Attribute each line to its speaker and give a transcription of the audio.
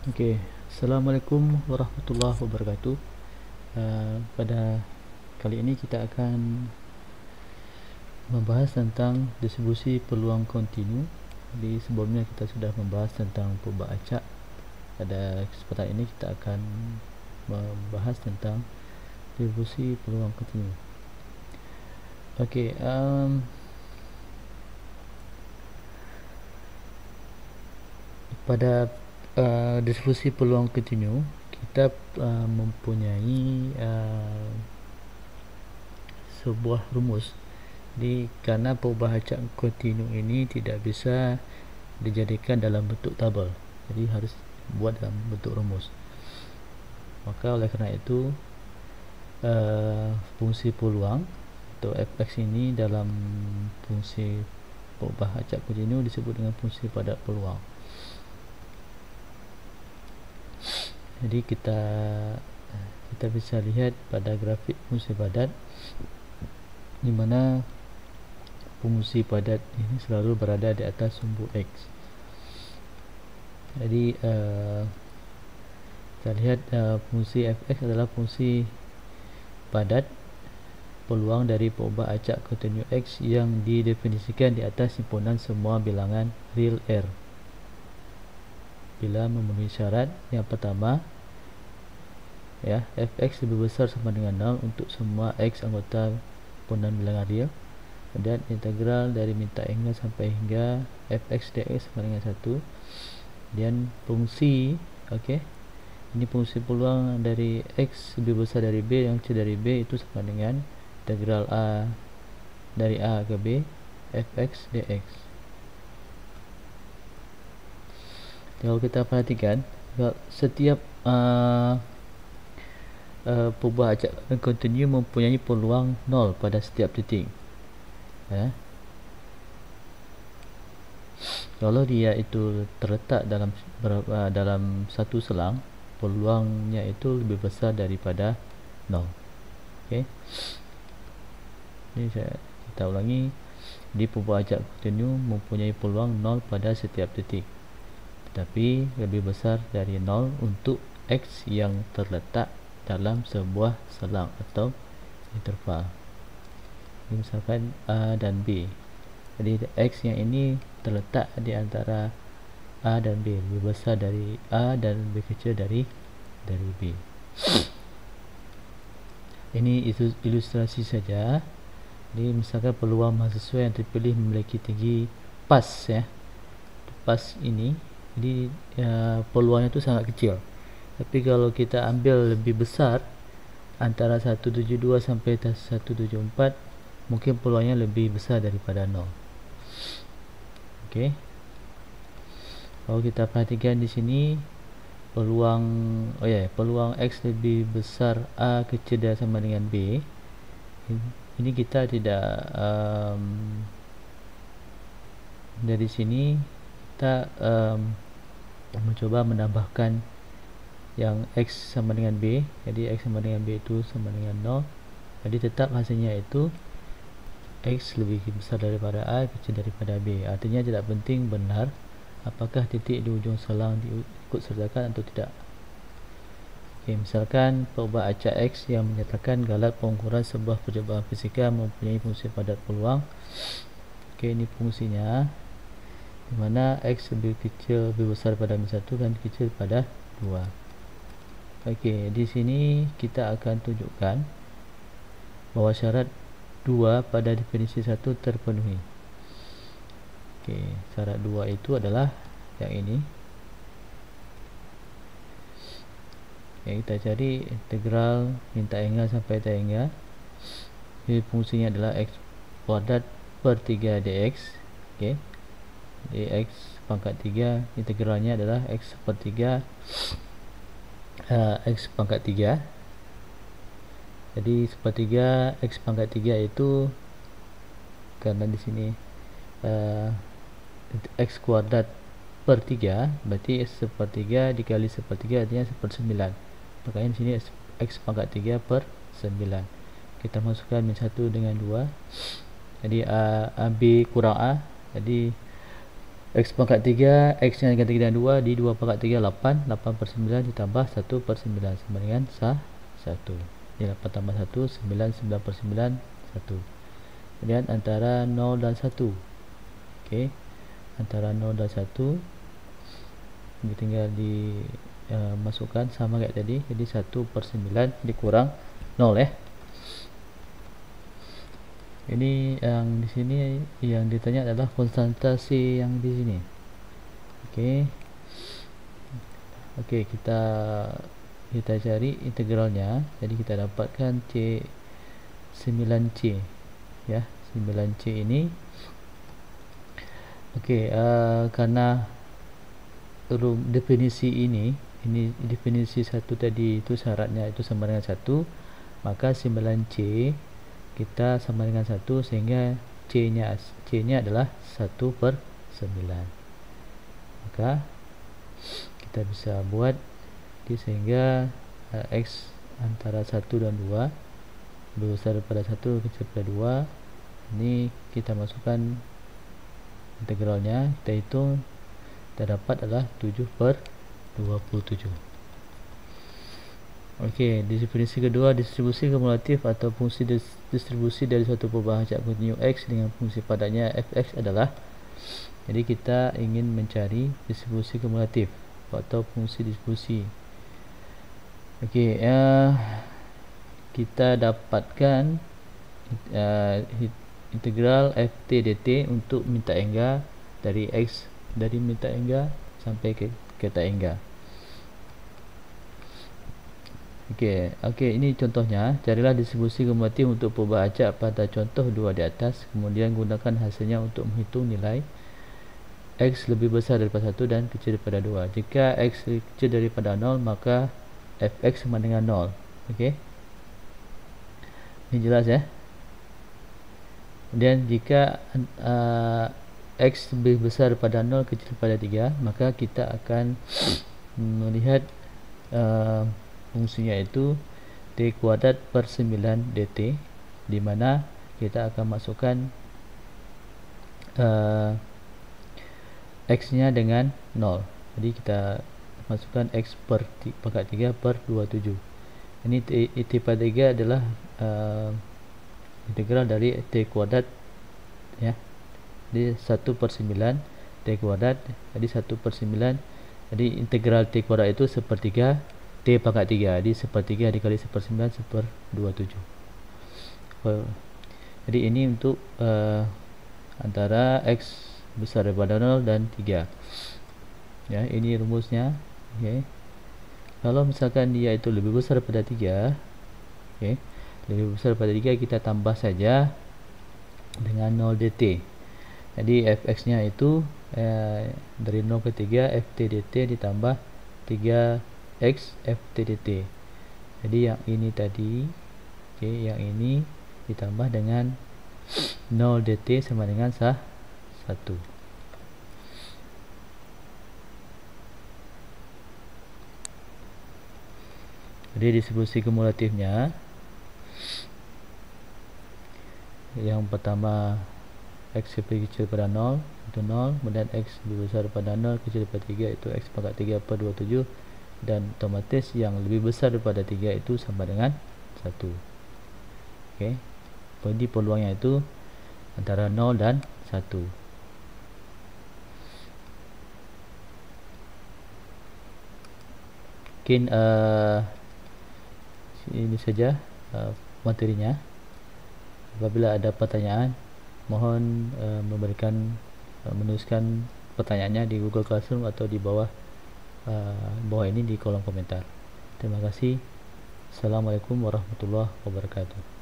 Speaker 1: Oke, Assalamualaikum warahmatullahi wabarakatuh. Pada kali ini kita akan membahas tentang distribusi peluang kontinu. Di sebelumnya kita sudah membahas tentang perubahan acak. Pada kesempatan ini kita akan membahas tentang distribusi peluang kontinu. Oke, pada distribusi peluang kontinu kita mempunyai sebuah rumus. Jadi karena perubahan acak kontinu ini tidak bisa dijadikan dalam bentuk tabel, jadi harus buat dalam bentuk rumus. Maka oleh kerana itu fungsi peluang atau fx ini dalam fungsi perubahan acak kontinu disebut dengan fungsi padat peluang. Jadi kita bisa lihat pada grafik fungsi padat di mana fungsi padat ini selalu berada di atas sumbu X. Jadi kita lihat fungsi fx adalah fungsi padat peluang dari perubahan acak kontinu X yang didefinisikan di atas himpunan semua bilangan real R bila memenuhi syarat yang pertama, ya, fx lebih besar sama dengan 0 untuk semua x anggota himpunan bilangan real. Kemudian integral dari minta hingga sampai hingga fx dx sama dengan 1. Kemudian fungsi, okey, ini fungsi peluang dari x lebih besar dari b yang kecil dari b itu sama dengan integral a dari a ke b fx dx. Kalau kita perhatikan, setiap perubahan acak kontinu mempunyai peluang 0 pada setiap titik. Kalau dia itu terletak dalam satu selang, peluangnya itu lebih besar daripada 0. Okey. Ini kita ulangi. Di perubahan acak kontinu mempunyai peluang 0 pada setiap titik, tetapi lebih besar dari 0 untuk x yang terletak dalam sebuah selang atau interval. Misalkan A dan B. Jadi x yang ini terletak di antara A dan B, lebih besar dari A dan lebih kecil dari B. Ini ilustrasi saja. Jadi misalkan peluang mahasiswa yang terpilih memiliki tinggi PAS, ya. PAS ini, jadi peluangnya itu sangat kecil. Tapi kalau kita ambil lebih besar, antara 172 sampai 174, mungkin peluangnya lebih besar daripada 0. Okey. Kalau kita perhatikan di sini, peluang peluang x lebih besar a kecil dari sama dengan b. Ini kita tidak dari sini kita mencoba menambahkan yang x sama dengan b. Jadi x sama dengan b itu sama dengan 0. Jadi tetap hasilnya itu x lebih besar daripada a, kecil daripada b. Artinya tidak penting benar apakah titik di ujung selang diikut sertakan atau tidak. Okay, misalkan perubahan acak x yang menyatakan galat pengukuran sebuah percobaan fisika mempunyai fungsi padat peluang. Okay, ini fungsinya, di mana x lebih kecil, lebih besar pada min 1 dan kecil pada 2. Okey, di sini kita akan tunjukkan bahawa syarat 2 pada definisi 1 terpenuhi. Okey, syarat 2 itu adalah yang ini. Okay, kita cari integral minta hingga sampai tak hingga. Jadi fungsinya adalah x kuadrat per 3 dx. Okey, dx pangkat 3, integralnya adalah x per 3 x pangkat 3. Jadi sepertiga x pangkat 3 itu, karena di sini x kuadrat per 3, berarti sepertiga dikali sepertiga artinya seper9. Makanya di sini x pangkat 3 per 9. Kita masukkan min 1 dengan 2. Jadi b kurang a. Jadi X pangkat 3, X nya dengan 3 dan 2 di 2 pangkat 3 8, 8 per 9 ditambah 1 per 9 sama dengan 1. Ini 8 tambah 1, 9, 9 per 9, 1. Kemudian antara 0 dan 1. Okey. Antara 0 dan 1 ini tinggal di masukkan sama kayak tadi. Jadi 1 per 9 dikurang 0 Ini yang di sini yang ditanya adalah konstantasi yang di sini. Okey, kita cari integralnya. Jadi kita dapatkan C 9C ya. 9C ini karena definisi ini definisi 1 tadi itu syaratnya itu sama dengan 1, maka 9C kita sama dengan 1 sehingga C nya adalah 1 per 9. Maka kita bisa buat sehingga X antara 1 dan 2 lebih besar daripada 1 kecil daripada 2. Ini kita masukkan integralnya, kita hitung, kita dapat adalah 7 per 27. Okey, definisi kedua, distribusi kumulatif atau fungsi distribusi dari suatu perubahan acak kontinu X dengan fungsi padatnya fx adalah. Jadi kita ingin mencari distribusi kumulatif atau fungsi distribusi. Okey, kita dapatkan integral ft dt untuk minta angka dari X, dari minta angka sampai ke tak angka. Okey, ini contohnya. Carilah distribusi kumulatif untuk perubahan acak pada contoh 2 di atas, kemudian gunakan hasilnya untuk menghitung nilai X lebih besar daripada 1 dan kecil daripada 2. Jika X kecil daripada 0, maka fx sama dengan 0. Okey, ini jelas ya. Kemudian jika X lebih besar daripada 0, kecil daripada 3, maka kita akan melihat fungsinya itu t kuadrat per 9 dt, di mana kita akan masukkan X nya dengan 0. Jadi kita masukkan X per pangkat 3 per 27. Ini t pada 3 adalah integral dari t kuadrat ya. Jadi 1 per 9 t kuadrat, jadi 1 per 9. Jadi integral t kuadrat itu sepertiga t pangkat 3. Jadi sepertiga dikali 1 per 9 1 per 27. Jadi ini untuk antara X besar daripada 0 dan 3 ya. Ini rumusnya. Okey, kalau misalkan dia itu lebih besar daripada 3, okey, lebih besar daripada 3, kita tambah saja dengan 0 dt. Jadi fx nya itu dari 0 ke 3 ft dt ditambah 3x ft dt. Jadi yang ini tadi, yang ini ditambah dengan 0 dt sama dengan 1. Jadi distribusi kumulatifnya, yang pertama X lebih kecil daripada 0 itu 0, kemudian X lebih besar daripada 0 kecil daripada 3 itu X pangkat 3 per 27, dan otomatis yang lebih besar daripada 3 itu sama dengan 1. Okey, jadi peluangnya itu antara 0 dan 1. Mungkin ini saja materinya. Apabila ada pertanyaan, mohon menuliskan pertanyaannya di Google Classroom atau di bawah ini di kolom komentar. Terima kasih. Assalamualaikum warahmatullahi wabarakatuh.